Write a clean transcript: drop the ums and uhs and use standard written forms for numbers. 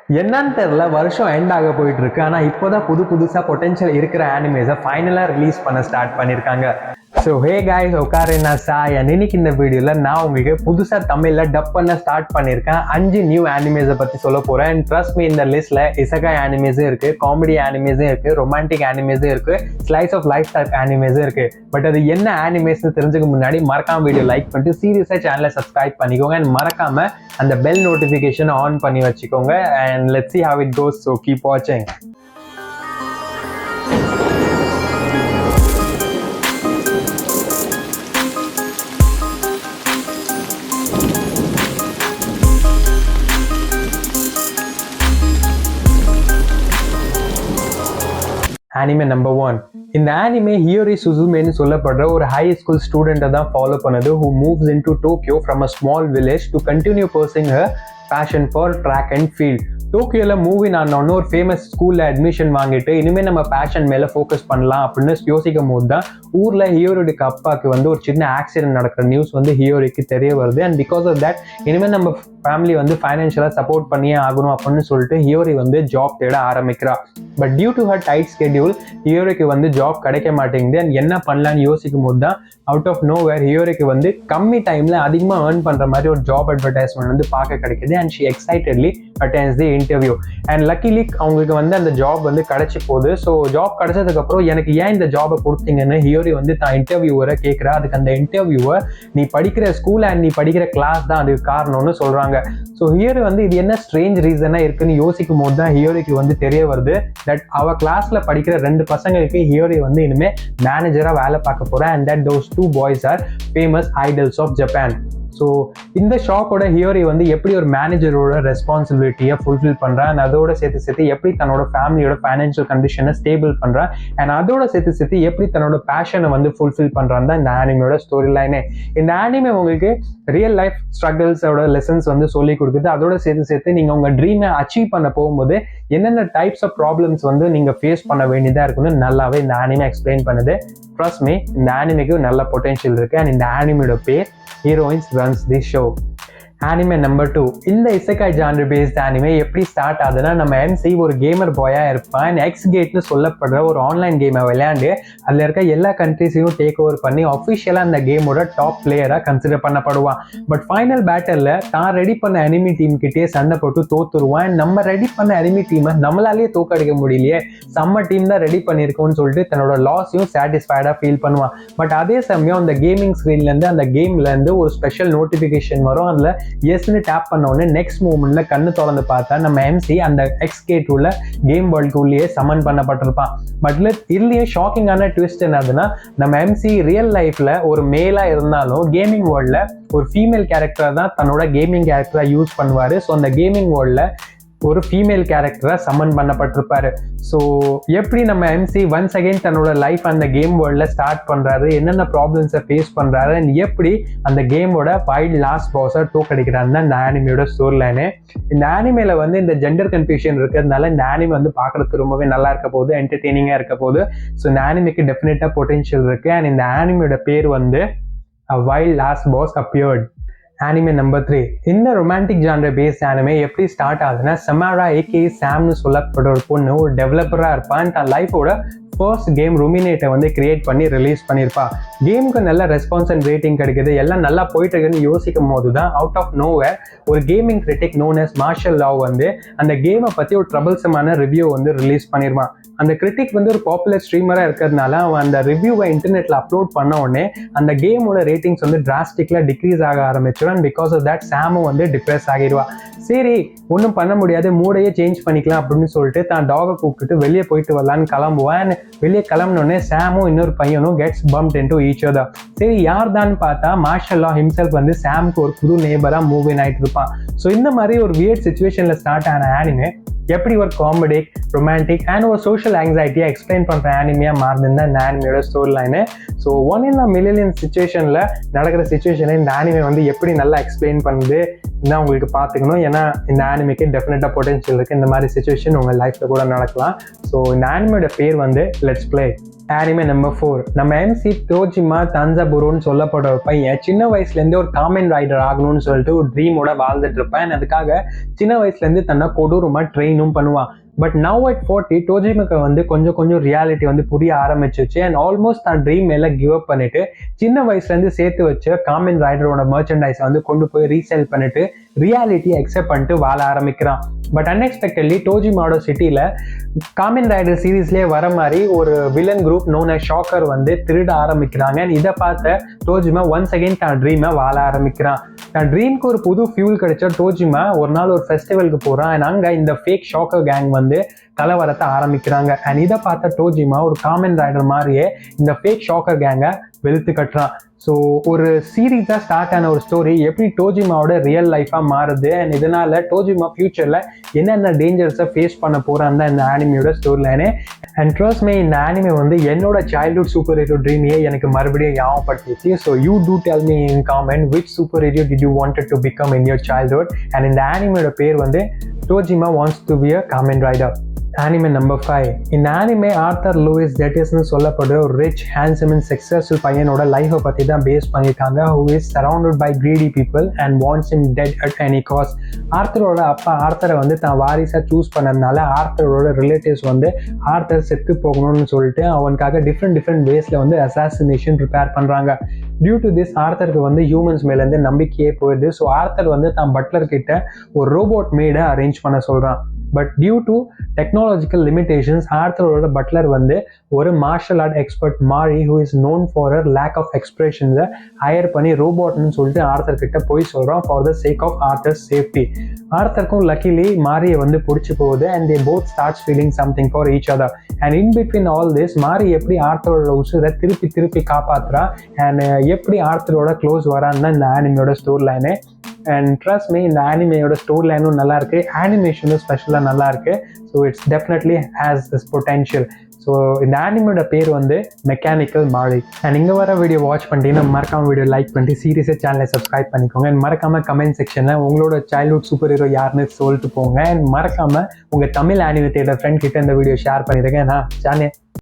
என்னன்னு தெரியல, வருஷம் எண்ட் ஆக போயிட்டு இருக்கு. ஆனா இப்போதான் புதுசா பொட்டன்ஷியல் இருக்கிற அனிமேஸை ஃபைனலா ரிலீஸ் பண்ண ஸ்டார்ட் பண்ணிருக்காங்க. ஸோ ஹே காய்ஸ், உட்காருன்னா சாய். இன்னைக்கு இந்த வீடியோவில் நான் உங்களுக்கு புதுசாக தமிழில் டப் பண்ண ஸ்டார்ட் பண்ணியிருக்கேன் 5 நியூ அனிமேஸை பற்றி சொல்ல போகிறேன். அண்ட் ட்ரஸ்ட் மீ, இந்த லிஸ்ட்டில் இசகாய் அனிமேஸும் இருக்குது, காமெடி அனிமேஸும் இருக்குது, ரொமான்டிக் அனிமேஸும் இருக்குது, ஸ்லைஸ் ஆஃப் லைஃப் டைப் அனிமேஸும் இருக்குது. பட் அது என்ன அனிமேஸ்னு தெரிஞ்சுக்க முன்னாடி மறக்காம வீடியோ லைக் பண்ணிட்டு சீரியஸாக சேனலை சப்ஸ்கிரைப் பண்ணிக்கோங்க. அண்ட் மறக்காம அந்த பெல் நோட்டிஃபிகேஷன் ஆன் பண்ணி வச்சுக்கோங்க. And let's see how it goes, so keep watching. Anime number 1. இந்த anime ஹியோரி சுசுமேன்னு சொல்லப்படுற ஒரு ஹை ஸ்கூல் ஸ்டூடெண்ட்டை தான் ஃபாலோ பண்ணுது, who moves into Tokyo from a small village to continue pursuing her passion for track and field. டோக்கியோவில் மூவின் ஆனோன்னு ஒரு famous ஸ்கூலில் admission வாங்கிட்டு இனிமேல் நம்ம பேஷன் மேலே ஃபோக்கஸ் பண்ணலாம் அப்படின்னு யோசிக்கும் போது தான் ஊரில் ஹியோரிக்கு அப்பாவுக்கு ஒரு சின்ன ஆக்சிடென்ட் நடக்கிற நியூஸ் ஹியோரிக்கு தெரிய வருது. அண்ட் பிகாஸ் ஆஃப் தட் இனிமேல் நம்ம ஃபேமிலி ஃபைனான்ஷியலாக சப்போர்ட் பண்ணியே ஆகணும் அப்படின்னு சொல்லிட்டு ஹியோரி ஜாப் தேட ஆரம்பிக்கிறா. But due to her tight schedule ஹியோரிக்கு ஜாப் கிடைக்க மாட்டேங்குது. அண்ட் என்ன பண்ணலான்னு யோசிக்கும் போது தான் அவுட் ஆஃப் நோ வேர் ஹியோரிக்கு கம்மி டைமில் அதிகமாக ஏர்ன் பண்ணுற மாதிரி ஒரு ஜாப் அட்வர்டைஸ்மெண்ட் பார்க்க கிடைக்குது. And she excitedly attends the interview. And luckily அவங்களுக்கு அந்த ஜாப் கிடைச்சி போகுது. ஸோ ஜாப் கிடைச்சதுக்கப்புறம் எனக்கு ஏன் இந்த ஜாபை கொடுத்தீங்கன்னு ஹியோரி தான் இன்டர்வியூவரை கேட்குறா. அதுக்கு அந்த இன்டர்வியூவர் நீ படிக்கிற ஸ்கூல் அண்ட் நீ படிக்கிற கிளாஸ் தான் அதுக்கு காரணம்னு சொல்கிறாங்க. ஸோ ஹியோரி இது என்ன ஸ்ட்ரேஞ்ச் ரீசனாக இருக்குன்னு யோசிக்கும் போது தான் ஹியோரிக்கு தெரிய வருது தட் அவ கிளாஸ்ல படிக்கிற 2 பசங்களுக்கு ஹியோரி இனிமேல் மேனேஜராக வேலை பார்க்க போகிறேன். And that those 2 boys are famous idols of Japan. So இந்த ஷாப்போட ஹியோரி எப்படி ஒரு மேனேஜரோட ரெஸ்பான்சிபிலிட்டியை ஃபுல்ஃபில் பண்ணுறான், அண்ட் அதோட சேர்த்து எப்படி தன்னோட ஃபேமிலியோட ஃபைனான்ஷியல் கண்டிஷனை ஸ்டேபிள் பண்ணுறான், அண்ட் அதோட சேர்த்து எப்படி தன்னோட பேஷனை ஃபுல்ஃபில் பண்ணுறான் தான் இந்த ஆனிமையோட ஸ்டோரி லைனே. இந்த ஆனிமே உங்களுக்கு ரியல் லைஃப் ஸ்ட்ரகிள்ஸோட லெசன்ஸ் சொல்லி கொடுக்குது. அதோட சேர்த்து நீங்கள் உங்கள் ட்ரீமை அச்சீவ் பண்ண போகும்போது என்னென்ன டைப்ஸ் ஆஃப் ப்ராப்ளம்ஸ் நீங்கள் ஃபேஸ் பண்ண வேண்டியதாக இருக்குன்னு நல்லாவே இந்த ஆனிமே எக்ஸ்பிளைன் பண்ணுது. ட்ரஸ்ட் மீ, இந்த ஆனிமேக்கு நல்ல பொட்டென்ஷியல் இருக்குது. அண்ட் இந்த ஆனிமையோட பேர் Heroines Runs This Show. Anime number 2. இந்த இசகாய் ஜானர் பேஸ்ட் அனிமே எப்படி ஸ்டார்ட் ஆகுதுன்னா, நம்ம எம்சி ஒரு கேமர் பாயா இருப்பான். எக்ஸ் கேட்னு சொல்லப்படுற ஒரு ஆன்லைன் கேமை விளையாண்டு அதில் இருக்க எல்லா கண்ட்ரிஸையும் டேக் ஓவர் பண்ணி அஃபிஷியலாக அந்த கேமோட டாப் பிளேயராக கன்சிடர் பண்ணப்படுவான். பட் ஃபைனல் பேட்டலில் தான் ரெடி பண்ண அனிமி டீம் கிட்டே சண்டை போட்டு தோத்துருவான். நம்ம ரெடி பண்ண அனிமி டீமை நம்மளாலேயே தோக்கடிக்க முடியலையே, செம்ம டீம் தான் ரெடி பண்ணியிருக்கோம்னு சொல்லிட்டு தன்னோட லாஸையும் சாட்டிஸ்ஃபைடாக ஃபீல் பண்ணுவான். பட் அதே சமயம் அந்த கேமிங் ஸ்க்ரீன்லேருந்து அந்த கேம்லேருந்து ஒரு ஸ்பெஷல் நோட்டிஃபிகேஷன் வரும். அதில் எஸ்ன்னு டேப் பண்ண உடனே நெக்ஸ்ட் மூமெண்ட்ல கண்ணு திறந்து பார்த்தா நம்ம எம்சி அந்த எக்ஸ்கேட் உள்ள கேம் வேர்ல்டுக்குள்ளேயே சமன் பண்ணப்பட்டிருப்பான். பட் இதுலயே ஷாக்கிங்கான ட்விஸ்ட் என்னதுன்னா, நம்ம எம்சி ரியல் லைஃப்ல ஒரு மேலா இருந்தாலும் கேமிங் வேர்ல்ட்ல ஒரு ஃபீமேல் கேரக்டர் தான் தன்னோட கேமிங் கேரக்டரா யூஸ் பண்ணுவாரு. ஸோ அந்த கேமிங் வேர்ல்ட்ல ஒரு ஃபீமேல் கேரக்டரா சம்மன் பண்ணப்பட்டிருப்பாரு. ஸோ எப்படி நம்ம எம்சி ஒன்ஸ் அகெயின் தன்னோட லைஃப் அந்த கேம் வேர்ல்ட்ல ஸ்டார்ட் பண்றாரு, என்னென்ன ப்ராப்ளம்ஸை ஃபேஸ் பண்றாரு, அண்ட் எப்படி அந்த கேமோட வைல்ட் லாஸ்ட் பாஸை தோக்கடிக்கிறான்னு இந்த ஆனிமையோட ஸ்டோரி லைனு. இந்த ஆனிமேல இந்த ஜெண்டர் கன்ஃபியூஷன் இருக்கிறதுனால இந்த ஆனிமே பார்க்கறதுக்கு ரொம்பவே நல்லா இருக்க போகுது, என்டர்டெய்னிங்கா இருக்க போகுது. ஸோ இந்த ஆனிமைக்கு டெஃபினட்டா பொட்டென்ஷியல் இருக்கு. அண்ட் இந்த ஆனிமையோட பேர் A Wild Last Boss Appeared. Anime number 3. இந்த ரொமான்டிக் ஜானர் பேஸ்ட் ஆனிமே எப்படி ஸ்டார்ட் ஆகுதுன்னா, சமாரா ஏகே சாம்னு சொல்லப்படுற ஒரு பொண்ணு ஒரு டெவலப்பராக இருப்பான். தன் லைஃபோட ஃபர்ஸ்ட் கேம் ருமினேட்டை கிரியேட் பண்ணி ரிலீஸ் பண்ணியிருப்பா. கேமுக்கு நல்ல ரெஸ்பான்ஸ் அண்ட் ரேட்டிங் கிடைக்குது, எல்லாம் நல்லா போயிட்டு இருக்குன்னு யோசிக்கும் போது தான் அவுட் ஆஃப் நோவேர் ஒரு gaming critic known as Marshall Law அந்த கேமை பற்றி ஒரு ட்ரபிள்சமான ரிவ்யூ ரிலீஸ் பண்ணிருவான். அந்த கிரிட்டிக் ஒரு பாப்புலர் ஸ்ட்ரீமராக இருக்கிறதுனால அவன் அந்த ரிவ்யூவை இன்டர்நெட்டில் அப்லோட் பண்ண உடனே அந்த கேமோட ரேட்டிங்ஸ் டிராஸ்டிக்லாக டிக்ரீஸ் ஆக ஆரம்பிச்சிடும். அண்ட் பிகாஸ் ஆஃப் தட் சாமும் டிப்ரெஸ் ஆகிடுவா. சரி, ஒன்றும் பண்ண முடியாது, மூடையே சேஞ்ச் பண்ணிக்கலாம் அப்படின்னு சொல்லிட்டு தான் டாகை கூப்பிட்டு வெளியே போயிட்டு வரலான்னு கிளம்புவான். வெளியே கிளம்பினோடனே சாமும் இன்னொரு பையனும் gets pumped into each other. சரி, யார் தான் பார்த்தா மார்ஷல் லா ஹிம்செல்ஃப் சாமுக்கு ஒரு புது நேபராக மூவ் இன் ஆகிட்டு இருப்பான். ஸோ இந்த மாதிரி ஒரு வியர்ட் சுச்சுவேஷனில் ஸ்டார்ட் ஆன ஆனிமே எப்படி ஒரு காமெடி, ரொமான்டிக் அண்ட் ஒரு சோஷியல் ஆங்ஸைட்டியை எக்ஸ்பிளைன் பண்ணுற ஆனிமையாக மாறுதுன்னு இந்த ஆனிமையோட story line. So 1 in a million சுச்சுவேஷனில் நடக்கிற சுச்சுவேஷனை இந்த ஆனிமே எப்படி நல்லா எக்ஸ்பிளைன் பண்ணுது, தான் உங்களுக்கு பார்த்துக்கணும். ஏன்னா இந்த ஆனிமேக்கு டெஃபினட்டாக பொட்டன்ஷியல் இருக்குது. இந்த மாதிரி சுச்சுவேஷன் உங்கள் லைஃப்பில் கூட நடக்கலாம். ஸோ இந்த ஆனிமேயோட பேர் வந்து லெட்ஸ் ப்ளே. Anime number 4. நம்ம எம்சி டோஜிமா தஞ்சாபுரோன்னு சொல்லப்படுற ஒரு பையன் சின்ன வயசுலேருந்தே ஒரு காமெண்ட் ரைடர் ஆகணும்னு சொல்லிட்டு ஒரு ட்ரீமோட வாழ்ந்துட்டு இருப்பேன். அதுக்காக சின்ன வயசுலேருந்து தன்னை கொடூரமாக ட்ரெயினும் பண்ணுவான். பட் நவ் அட் 40 டோஜிமாக்கு வந்து கொஞ்சம் ரியாலிட்டி வந்து புரிய ஆரம்பிச்சிச்சு. அண்ட் ஆல்மோஸ்ட் தான் ட்ரீம் எல்லாம் கிவ் அப் பண்ணிட்டு சின்ன வயசுலேருந்து சேர்த்து வச்ச காமெண்ட் ரைடரோட மர்ச்சன்டைஸை வந்து கொண்டு போய் ரீசேல் பண்ணிட்டு ரியாலிட்டியை அக்செப்ட் பண்ணிட்டு வாழ ஆரம்பிக்கிறான். பட் அன்எக்ஸ்பெக்டட்லி டோஜிமாவோட சிட்டியில் காமெண்ட் ரைடர் சீரீஸ்லேயே வர மாதிரி ஒரு வில்லன் குரூப் நோன் அஸ் ஷாக்கர் வந்து திருட ஆரம்பிக்கிறாங்க. இதை பார்த்த டோஜிமா ஒன்ஸ் அகெயின் தான் ட்ரீமை வாழ ஆரம்பிக்கிறான். தான் ட்ரீம்க்கு ஒரு புது ஃபியூல் கிடைச்ச டோஜிமா ஒரு நாள் ஒரு ஃபெஸ்டிவலுக்கு போகிறான். அண்ட் அங்கே இந்த ஃபேக் ஷாக்கர் கேங் வந்து கலவரத்தை ஆரம்பிக்கிறாங்க. அண்ட் இதை பார்த்த டோஜிமா ஒரு காமெண்ட் ரைடர் மாதிரியே இந்த ஃபேக் ஷாக்கர் கேங்கை வெளுத்து கட்டுறான். ஸோ ஒரு சீரீஸாக ஸ்டார்ட் ஆன ஒரு ஸ்டோரி எப்படி டோஜிமாவோட ரியல் லைஃபாக மாறுது அண்ட் இதனால டோஜிமா ஃபியூச்சரில் என்னென்ன டேஞ்சர்ஸை ஃபேஸ் பண்ண போகிறான்னு தான் இந்த ஆனிமியோட story line. And trust me, இந்த ஆனிமே வந்து என்னோட சைல்ட்ஹுட் சூப்பர் ஹீரோ ட்ரீமையே எனக்கு மறுபடியும் ஞாபகப்படுத்திச்சு. So you too tell me in comment which super hero did you wanted to become in your childhood. And இந்த ஆனிமையோட பேர் வந்து Tojima wants to be a Kamen Rider. Anime number 5. இந்த anime Arthur Lewis டெட்டிஸ்னு சொல்லப்படுற ஒரு rich handsome and successful பையனோட லைஃப்பை பற்றி தான் பேஸ் பண்ணியிருக்காங்க. Who is surrounded by greedy people and wants him dead at any cost. ஆர்த்தரோட அப்பா ஆர்த்தரை வந்து தான் வாரிசாக சூஸ் பண்ணதுனால ஆர்த்தரோட ரிலேட்டிவ்ஸ் வந்து ஆர்த்தர் செத்து போகணும்னு சொல்லிட்டு அவனுக்காக டிஃப்ரெண்ட் வேஸில் வந்து அசாசினேஷன் ப்ரிப்பேர் பண்ணுறாங்க. டியூ டு திஸ் ஆர்த்தருக்கு வந்து ஹியூமன்ஸ் மேலேருந்து நம்பிக்கையே போயிடுது. ஸோ ஆர்த்தர் வந்து தான் பட்லர் கிட்ட ஒரு ரோபோட் மேடை அரேஞ்ச் பண்ண சொல்கிறான். But due to technological limitations ஆர்த்தரோட பட்லர் வந்து ஒரு martial art expert Mari who is known for her lack of எக்ஸ்பிரஷன்ஸை higher பண்ணி ரோபோட்னு சொல்லிட்டு ஆர்த்தர் கிட்ட போய் சொல்கிறான் for the sake of Arthur's safety. ஆர்த்தருக்கும் லக்கிலி மாரியை வந்து பிடிச்சி போகுது and they both starts feeling something for each other. And in between all this Mari எப்படி ஆர்த்தரோட உசுரை திருப்பி காப்பாற்றுறா அண்ட் எப்படி ஆர்த்தரோட க்ளோஸ் வரான்னு தான் இந்த ஆனிமையோட story line. And trust me, இந்த ஆனிமையோட ஸ்டோரி லைனும் நல்லா இருக்கு, ஆனிமேஷனும் ஸ்பெஷலாக நல்லா இருக்கு. So it's definitely has this potential. So இந்த ஆனிமையோட பேர் வந்து மெக்கானிக்கல் மாரி. அண்ட் இங்கே வர வீடியோ வாட்ச் பண்ணிட்டீங்கன்னா மறக்காம வீடியோ லைக் பண்ணிட்டு சீரியஸாக சேனலை சப்ஸ்கிரைப் பண்ணிக்கோங்க. அண்ட் மறக்காம கமெண்ட் செக்ஷனில் உங்களோட சைல்ட்ஹுட் சூப்பர் ஹீரோ யாருன்னு சொல்லிட்டு போங்க. அண்ட் மறக்காம உங்கள் தமிழ் ஆனிமே தேடுற ஃப்ரெண்ட் கிட்ட இந்த வீடியோ ஷேர் பண்ணிடுங்க. நான் சேனல்